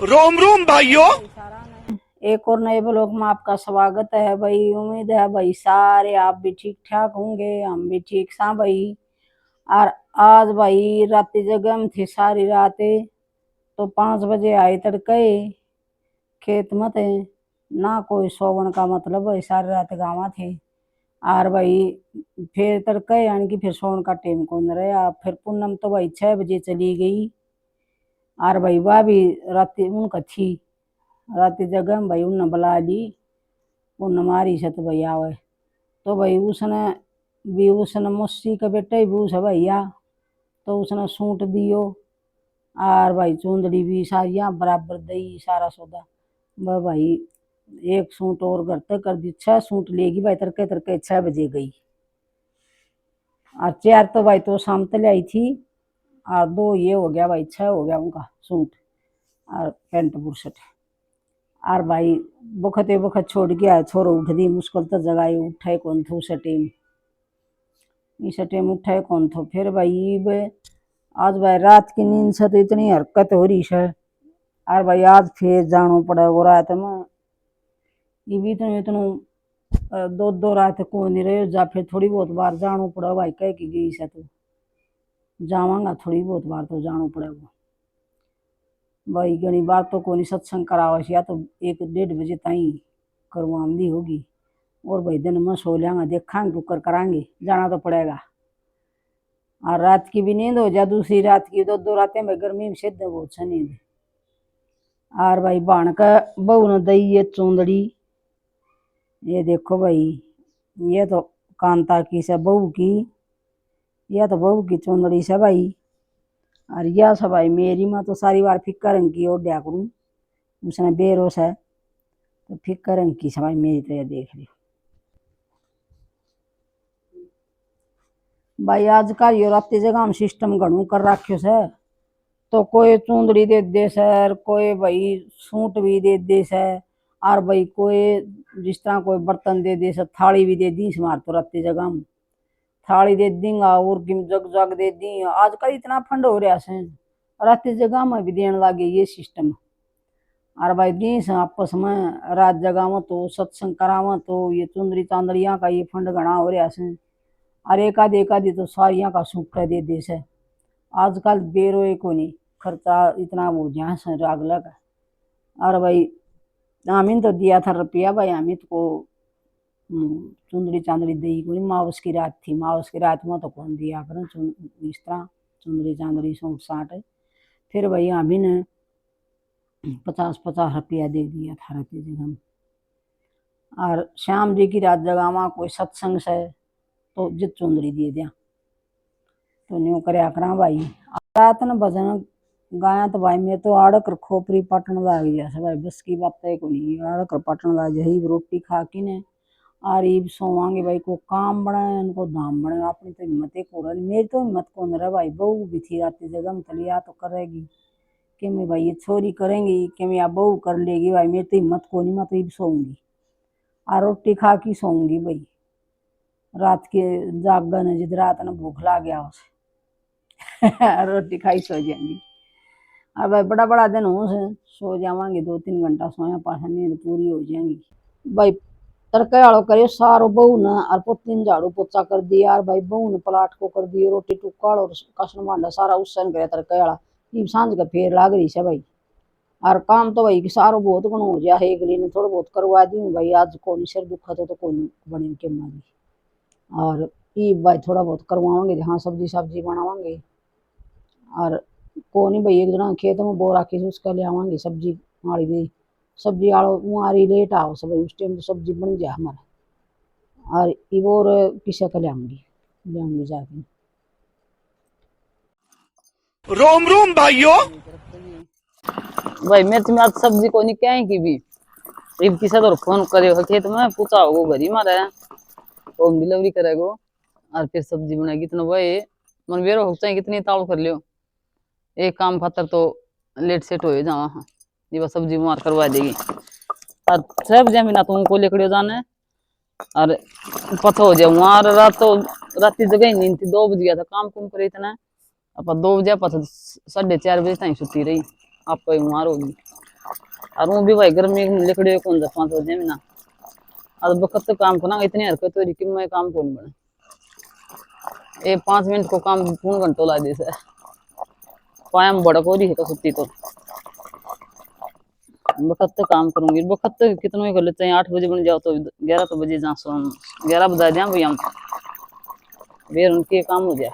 रोम रोम भाइयों। एक और नए ब्लॉग में आपका स्वागत है भाई। उम्मीद है भाई सारे आप भी ठीक ठाक होंगे, हम भी ठीक सा भाई। और आज भाई रात जगह थे सारी रात, तो 5 बजे आए तड़के खेत में थे। ना कोई सोवन का मतलब भाई, सारी रात गाँव थे। और भाई फिर तड़के यानी कि फिर सोन का टाइम कौन रहा। फिर पूनम तो भाई 6 बजे चली गई। और भाई वह भी रात उनका थी, रात जगह में भाई उन्हें बुला ली। पूनम आ रही से तो भाई आवे। तो भाई उसने मौसी का बेटा ही बूस है भैया, तो उसने सूट दियो। और भाई चूंदड़ी भी सारिया बराबर दई सारा सौदा। वह भाई एक सूट और घर तक कर दी, 6 सूट लेगी भाई। तड़के तड़के 6 बजे गई। और 4 तो भाई तो शाम तक आई थी। और 2 ये हो गया भाई, 6 हो गया उनका सूट और पेंट बुरशट। और भाई बखते बखत छोड़ के आए, छोरो उठ दी मुश्किल तो जगाए उठाए कौन थो इस टाइम उठाए कौन थो। फिर भाई आज भाई रात की नींद से तो इतनी हरकत हो रही है। और भाई आज फिर जानो पड़ा वो रात में। ये भी इतने इतने दो रात को नहीं रहे जा, फिर थोड़ी बहुत बार जानो पड़ा भाई। कह की गई से तो जावांगा, थोड़ी बहुत बार तो जानो पड़ेगा भाई। घनी बार तो कोई सत्संग करावे, या तो 1-1:30 बजे ताई करवामदी होगी। और भाई दिन में सो लेंगे, देखांगे कुकर करांगे, जाना तो पड़ेगा। और रात की भी नींद हो जा, दूसरी रात की 2-2 रातें में गर्मी में सिद्ध बहुत सा नींद। और भाई बाण का बहू ने दई ये चूंदड़ी, ये देखो भाई, ये तो कांता की से बहू की, यह तो बहू की चूंदड़ी से भाई। और यह सब भाई मेरी माँ तो सारी बार फिक्का रंग की ओढ़ करूँ, उसने बेरोस है तो फिक्का रंग की से भाई मेरी। तो यह देख ली भाई। आजकल यो रात जगह में सिस्टम घणू कर राख्यो से। तो कोई चूंदड़ी दे दे सर, कोई भाई सूट भी दे दे से। और भाई कोई जिस तरह कोई बर्तन दे दे से, थाली भी दे दी मार तो रात जगह में थाली दे देंगा और जग जग दे दी। आजकल इतना फंड हो रहा है, रात जगह में भी देने लगे ये सिस्टम। और भाई दी से आपस में रात जगह तो सत्संग कराव तो ये चुंदरी चांदड़िया का ये फंड घना हो रहा है। और एक आधी तो सारिया का सूख दे दे से। आजकल बेरोए को नहीं खर्चा इतना हो जहाँ से राग लगा। और भाई आमीन तो दिया था रुपया भाई, अमित को चुंदड़ी चांदड़ी दी को। मावस की रात थी, मावस की रात में तो कौन दिया कर इस तरह चुंदड़ी चांदड़ी सूट साट। फिर भाई अभी ने 50-50 रुपया दे दिया था रात जगह। और श्याम जी की रात जगह कोई सत्संग से तो जित चुंदड़ी दे दिया। तो न्यू करया करा भाई। रात न भजन गाया तो भाई मैं तो आड़कर खोपरी पटन लाग गया से भाई। बस की बात है को नहीं, आड़कर पटन लाग जाही। रोटी खा की ने और ईब सोवांगे भाई। को काम बनाए उनको धाम बनाए, अपनी तो हिम्मत को रही। मेरी तो हिम्मत कौन रहा भाई। बहू भी थी रात जगह में तलिया तो करेगी कि मैं भाई ये छोरी करेंगी कि मैं बहू कर लेगी भाई। मेरी तो हिम्मत को नहीं, मैं तो ईब सोऊंगी और रोटी खा की सोऊंगी भाई। रात के जागन जिद रात न भूख ला गया उसे रोटी खाई सो जाएंगी। और भाई बड़ा बड़ा दिन हो से सो जावांगे, 2-3 घंटा सोया पास नींद पूरी हो जाएंगी भाई। तड़के वालों करे सारो बहू ने और पुतीन झाड़ू पोछा कर दिया। और भाई बहू ने पलाट को कर दियो रोटी टुक्का और कसम भांडा सारा उसन करे तड़के वाला। ये सांझ का फेर लाग रही से भाई। और काम तो भाई सारो बहुत गुण हो जाए, एक ने थोड़ा बहुत करवा दी भाई। आज कौन सिर दुखा तो कौन बने के मारी। और ये भाई थोड़ा बहुत करवाओगे, हाँ सब्जी सब्जी बनावांगे। और को नहीं भाई एक जना खेत में बो राखी उसका ले आवांगे सब्जी माड़ी भी। सब्जी आलो मारी लेट आओ सब उस टाइम तो सब्जी बन जाए हमारा। और इबोर किसे का ले आऊंगी जाके। रोम रोम भाइयों। भाई मैं तुम्हें आज सब्जी को नहीं कहें की भी इब किसा तो फोन करे खेत में पूछा होगो घर ही मारे होम डिलीवरी करेगो और फिर सब्जी बनाएगी। तो भाई मन बेरो हो चाहे कितनी ताल कर लियो, एक काम खातर तो लेट सेट हो जावा। हाँ ये बस सब्जी मार करवा देगी और सब जमीन ना तुमको लेकर जाने और पता हो जाए वहां। रात तो रात जगह ही नींद थी, 2 बज गया था काम कुम करे इतना। अब 2 बजे पता 4:30 बजे तक छुट्टी रही आपको वहां होगी। और वो भी भाई गर्मी में लिखड़े कौन जा 5 बजे में ना अब वक्त तो काम करना इतनी हरकत हो रही कि मैं काम कौन बने ये 5 मिनट को काम पूर्ण घंटों ला दे से पाया में बड़क हो रही है तो सुती तो वक्त तो काम करूंगी वक्त तो कितना ही कर लेते हैं 8 बजे बन जाओ तो 11 तो बजे जा सो 11 बजा दिया भैया हम फिर उनके काम हो गया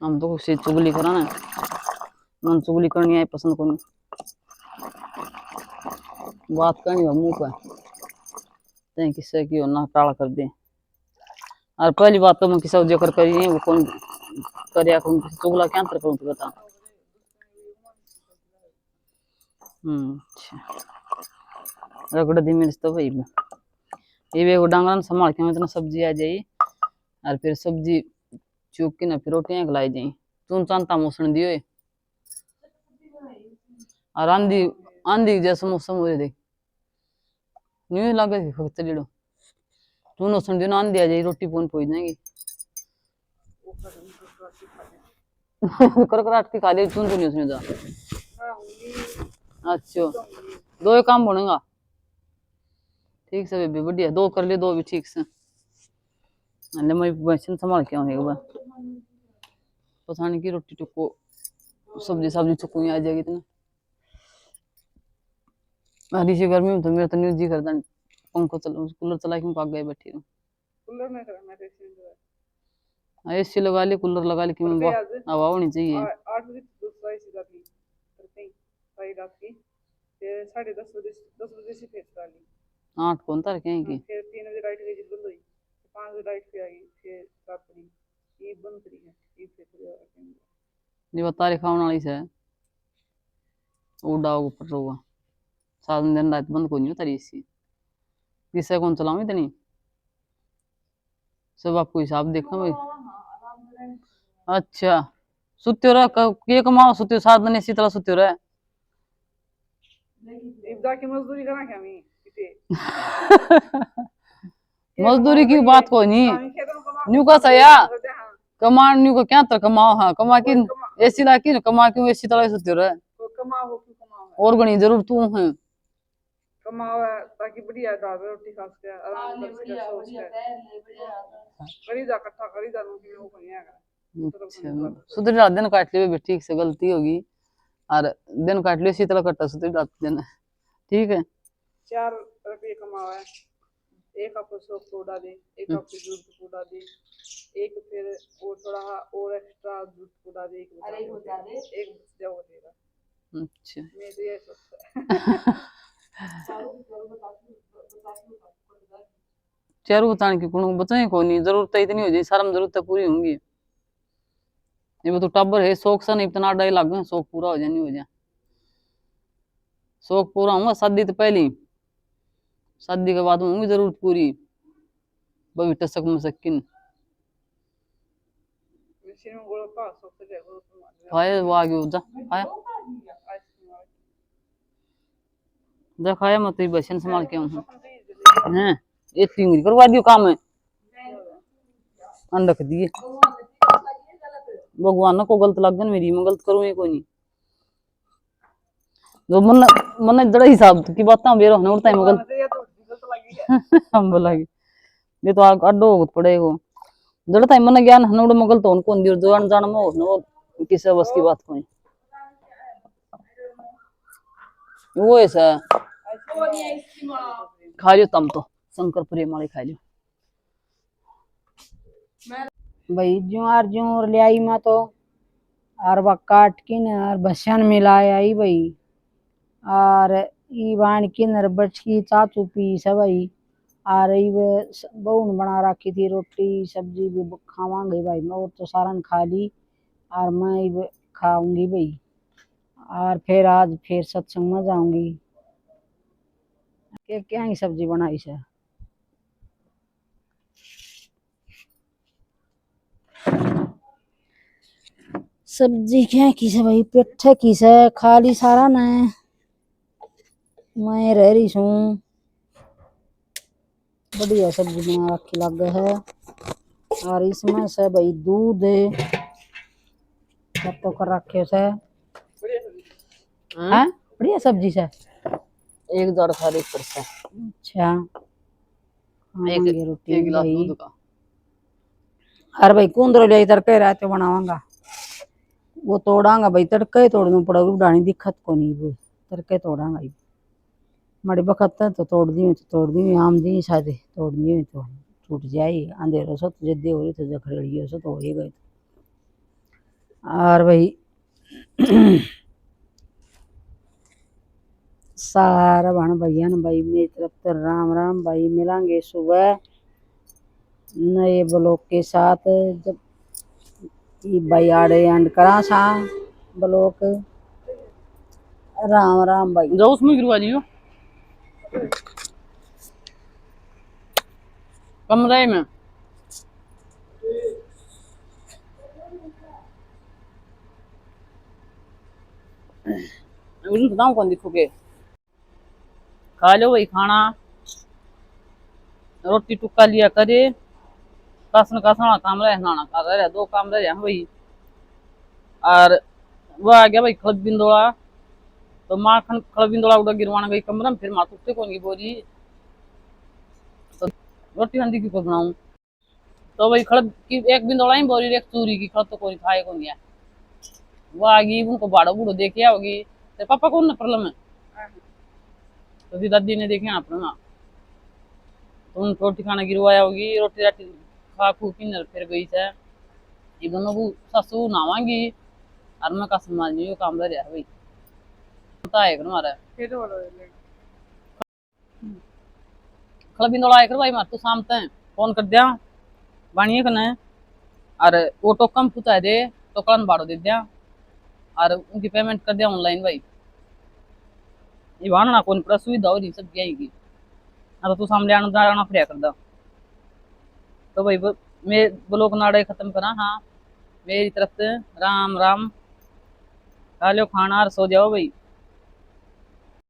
हम तो कुछ चुगली कराना मन चुगली करनी है पसंद को बात करनी है मुंह पर किससे की ना टाला कर दे और पहली बात तो मैं किसी जिक्र करी वो कौन कर चुगला क्या अंतर करूँ तो बता अच्छा रगड़ दी मिर्च तो भाई ये भी डांगरा संभाल के इतना सब्जी आ जाई और फिर सब्जी चूक के ना फिर रोटियां खिलाई जाई तुम चांता मौसम दियो और आंधी आंधी जैसा मौसम हो देख न्यू लगे चलो तू नौसन दियो ना आंधी आ जाई रोटी पौन पहुंच जाएगी करकराट की खा दे तू तो नहीं उसमें जा अच्छा 2 काम बनेगा ठीक से बेबी बढ़िया 2 कर ले 2 भी ठीक से अल्ले मैं बर्तन संभाल के आऊंगी एक बार पता नहीं की रोटी टुको सब्जी चुकू आ जाएगी इतना हरी सी गर्मी में तो मेरा तो न्यूज जी करता पंखा चला कूलर चला के भाग गए बैठी हूँ कूलर में करना है एसी लगा ली कूलर लगा ली कि मैं हवा होनी चाहिए 8 बजे दूसरा एसी लगी करते ही सारी रात की फिर 10:30 बजे से फिर डाली 8 कौन तार के की फिर 3 बजे लाइट गई बंद हुई 5 बजे लाइट फिर आई फिर रात पड़ी ये बंद करी है ये फिर ये बता रे खाने वाली से उड़ाओ ऊपर रोगा सारा दिन रात बंद को नहीं होता एसी किससे कौन चलाऊं इतनी सब आपको हिसाब देखना भाई अच्छा सुत्यो रह के कमाओ सुत्यो 7 दिन इसी तरह सुत्यो रह इब्दा की मजदूरी करा क्या मैं मजदूरी की बात कोई नहीं न्यू का सया कमा न्यू को क्या तर कमाओ हाँ कमा की एसी ला की कमा क्यों एसी तरह सुत्यो रह कमाओ क्यों कमाओ और घनी जरूर तू है कमाओ ताकि बढ़िया दाल रोटी खा सके आराम कर सके सो सके खरीदा इकट्ठा खरीदा कि वो नहीं आएगा अच्छा सुधर रात दिन काट ले ठीक से गलती होगी और दिन काट ले इसी तरह कटता सुधर रात दिन ठीक है 4 रुपये कमाओ है एक आपको सोप सोडा दे एक आपको दूध सोडा दे एक फिर वो थोड़ा और एक्स्ट्रा दूध सोडा दे एक बचा देगा अच्छा मैं तो ये सोचता चारू बताने की कुछ बचाए को नहीं जरूरत इतनी हो जाए सारा जरूरत पूरी होंगी ये तो टब्बर है शौक सा नहीं इतना डाई लग शौक पूरा हो जाए नहीं हो जाए शौक पूरा होगा शादी तो पहली शादी के बाद होंगी जरूरत पूरी बबी टसक मसकिन खाए वो आगे जा खाया जा खाया मत बसन संभाल के हूँ हैं एक टिंगरी करवा दियो काम है रख दिए भगवान को गलत लग गया मेरी मैं गलत करूँ कोई नहीं जो मन मन जड़ा हिसाब की बात बेरो होने उड़ता है मैं गलत हम बोला ये तो अड्डो पड़ेगा जड़ता है मन ज्ञान हनोड़ मगल तो उनको दियो जान जान में हो किसी बस की बात कोई वो ऐसा खा लियो तम तो शंकर प्रेम वाले खा लियो भाई ज्यों ले आई मैं तो और वह काट की न और भसन मिलाए आई भाई और ई बाण की नरबट की चाचू पी सब भाई और बहुन बना रखी थी रोटी सब्जी भी खावांगे भाई मैं और तो सारन खा ली और मैं खाऊंगी भाई और फिर आज फिर सत्संग में जाऊंगी क्या ही सब्जी बनाई से सब्जी क्या की से भाई पेठे की से खाली सारा न मैं रह रही हूँ बढ़िया सब्जी बना रखी लग है और इसमें से भाई दूध तो कर रखे से हैं बढ़िया सब्जी से। 1000 सारे ऊपर से। अच्छा एक खावांगे रोटी एक गिलास भाई। दूध का। अरे भाई कुंदरो ले तड़के रहते बनावांगा, वो तोड़ांगा भाई, तड़के तोड़ना पड़ेगा, उड़ानी दिक्कत को नहीं, वो तड़के तोड़ांगा ही। मड़ी बखत तो तोड़ दी आम दी शायद तोड़नी हुई तो छूट जाए, अंधेरो सो तो जद्दी हो रही तो जखरेड़ी हो सो तो हो ही गए। और भाई सारा बहन भैया न भाई मेरी तरफ तो राम राम भाई, मिलेंगे सुबह नए ब्लॉग के साथ, जब ये भाई आड़े एंड करा सा ब्लॉग। राम राम भाई। जाओ उसमें गिरवा दियो कमरे में। उन बताऊं कौन दिखोगे। खा लो भाई खाना, रोटी टुक्का लिया करे, कासन कासना काम रहे, नहाना का रहे, 2 काम रहे हैं भाई। और वो आ गया भाई खलब बिंदोड़ा, तो माँ खलब बिंदोड़ा उड़ा गिरवाना गई कमरा में, फिर माँ तुझसे कौन की बोली तो रोटी हंदी की को बनाऊं। तो भाई खलब की एक बिंदोड़ा ही बोली, एक चूरी की खलब तो कोई खाए कौन गया। वो आ गई, उनको बाड़ो बूढ़ो देखे आओगी, तेरे पापा कौन ना प्रॉब्लम है, तो फिर दादी ने देखे अपना, तो उन रोटी खाना गिरवाया होगी, रोटी राटी खा खू की फिर गई से। ये दोनों को सासू नहावांगी और मैं का सम्मान जी काम रह भाई पता है हमारा। फिर बोलो ले। खल बिंदोड़ा आया कर भाई मार तू शाम तक फोन कर दिया बानिए कने, और वो टोकम पूछा दे टोकन बाड़ो दे दिया, और उनकी पेमेंट कर दिया ऑनलाइन भाई। ये वाना कौन पूरा सुविधा हो रही सब क्या की, तो तू सामने आना पड़ा कर दा। तो भाई मैं ब्लॉग नाड़े खत्म करा। हाँ मेरी तरफ से राम राम, खा लो खाना और सो जाओ भाई।